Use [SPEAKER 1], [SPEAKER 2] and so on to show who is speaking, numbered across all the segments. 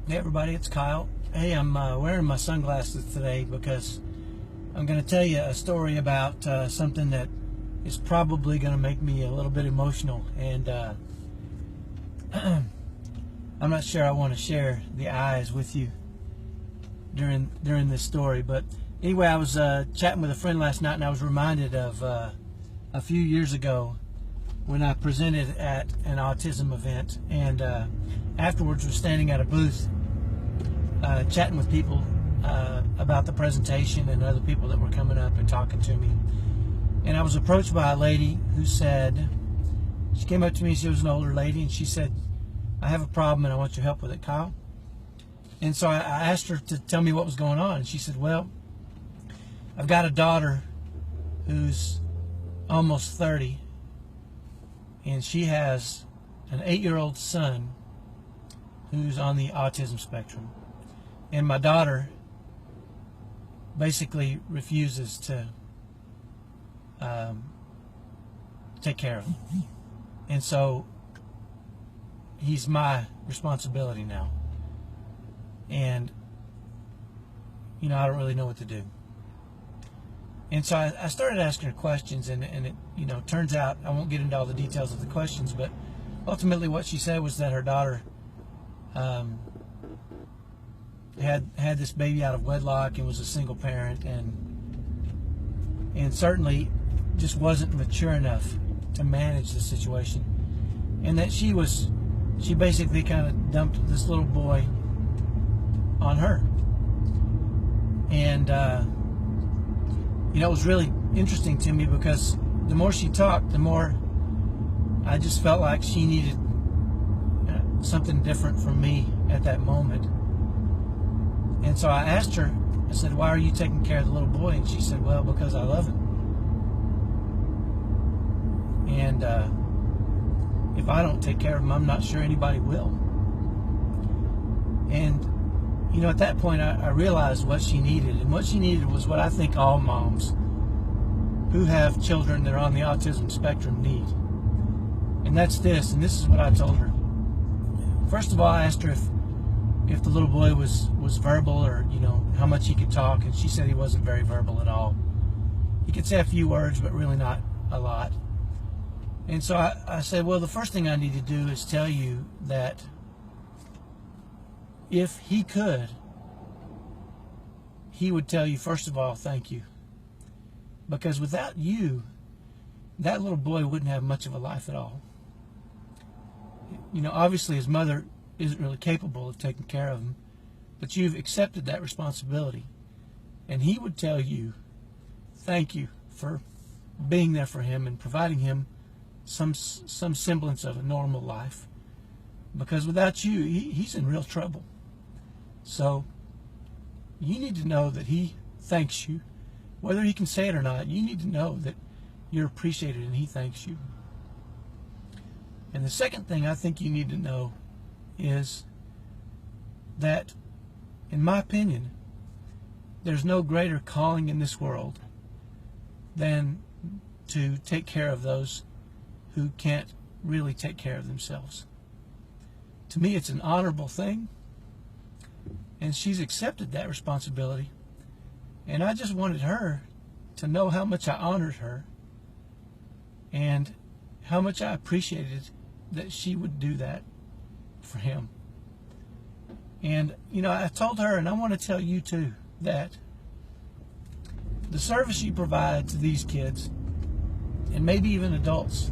[SPEAKER 1] Hey everybody, it's Kyle. Hey, I'm wearing my sunglasses today because I'm going to tell you a story about something that is probably going to make me a little bit emotional, and I'm not sure I want to share the eyes with you during this story. But anyway, I was chatting with a friend last night, and I was reminded of a few years ago when I presented at an autism event, and afterwards was standing at a booth chatting with people about the presentation and other people that were coming up and talking to me. And I was approached by a lady who said, she came up to me, she was an older lady, and she said, "I have a problem and I want your help with it, Kyle." And so I asked her to tell me what was going on, and she said, "Well, I've got a daughter who's almost 30, and she has an 8-year-old son who's on the autism spectrum. And my daughter basically refuses to take care of him. And so he's my responsibility now. And, you know, I don't really know what to do." And so I started asking her questions, and it, you know, turns out, I won't get into all the details of the questions, but ultimately what she said was that her daughter had this baby out of wedlock and was a single parent, and certainly just wasn't mature enough to manage the situation, and that she basically kind of dumped this little boy on her. And you know, it was really interesting to me because the more she talked, the more I just felt like she needed something different from me at that moment. And so I asked her, I said, "Why are you taking care of the little boy?" And she said, "Well, because I love him. And if I don't take care of him, I'm not sure anybody will." And, you know, at that point, I realized what she needed. And what she needed was what I think all moms who have children that are on the autism spectrum need. And that's this. And this is what I told her. First of all, I asked her if the little boy was verbal, or, you know, how much he could talk, and she said he wasn't very verbal at all. He could say a few words, but really not a lot. And so I said, well, the first thing I need to do is tell you that if he could, he would tell you, first of all, thank you. Because without you, that little boy wouldn't have much of a life at all. You know, obviously his mother isn't really capable of taking care of him, but you've accepted that responsibility. And he would tell you, thank you for being there for him and providing him some semblance of a normal life. Because without you, he's in real trouble. So you need to know that he thanks you. Whether he can say it or not, you need to know that you're appreciated and he thanks you. And the second thing I think you need to know is that, in my opinion, there's no greater calling in this world than to take care of those who can't really take care of themselves. To me, it's an honorable thing, and she's accepted that responsibility. And I just wanted her to know how much I honored her and how much I appreciated that she would do that for him. And, you know, I told her, and I want to tell you too, that the service you provide to these kids, and maybe even adults,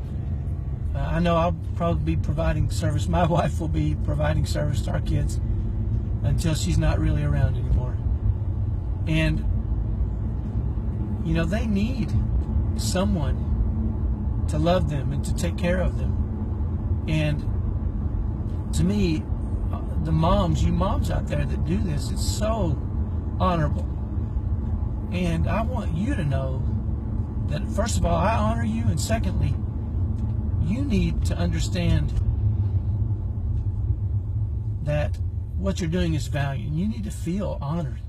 [SPEAKER 1] I know I'll probably be providing service, my wife will be providing service to our kids until she's not really around anymore. And, you know, they need someone to love them and to take care of them. And to me, the moms, you moms out there that do this, it's so honorable. And I want you to know that, first of all, I honor you, and secondly, you need to understand that what you're doing is valued. You need to feel honored.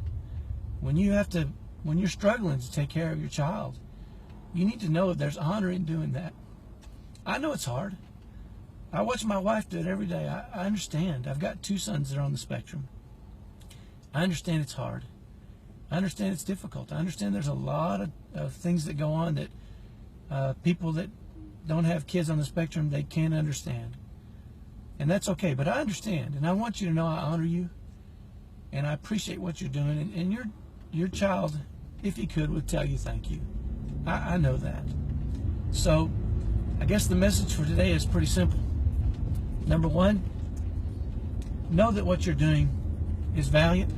[SPEAKER 1] When you're struggling to take care of your child, you need to know that there's honor in doing that. I know it's hard. I watch my wife do it every day. I understand. I've got 2 sons that are on the spectrum. I understand it's hard. I understand it's difficult. I understand there's a lot of things that go on that people that don't have kids on the spectrum, they can't understand. And that's okay, but I understand. And I want you to know I honor you. And I appreciate what you're doing. And your child, if he could, would tell you thank you. I know that. So I guess the message for today is pretty simple. Number one, know that what you're doing is valiant.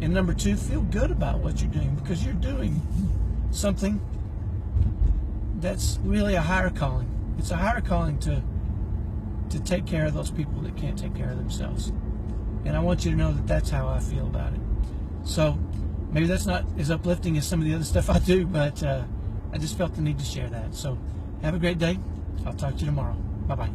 [SPEAKER 1] And number two, feel good about what you're doing, because you're doing something that's really a higher calling. It's a higher calling to take care of those people that can't take care of themselves. And I want you to know that that's how I feel about it. So maybe that's not as uplifting as some of the other stuff I do, but I just felt the need to share that. So have a great day. I'll talk to you tomorrow. Bye-bye.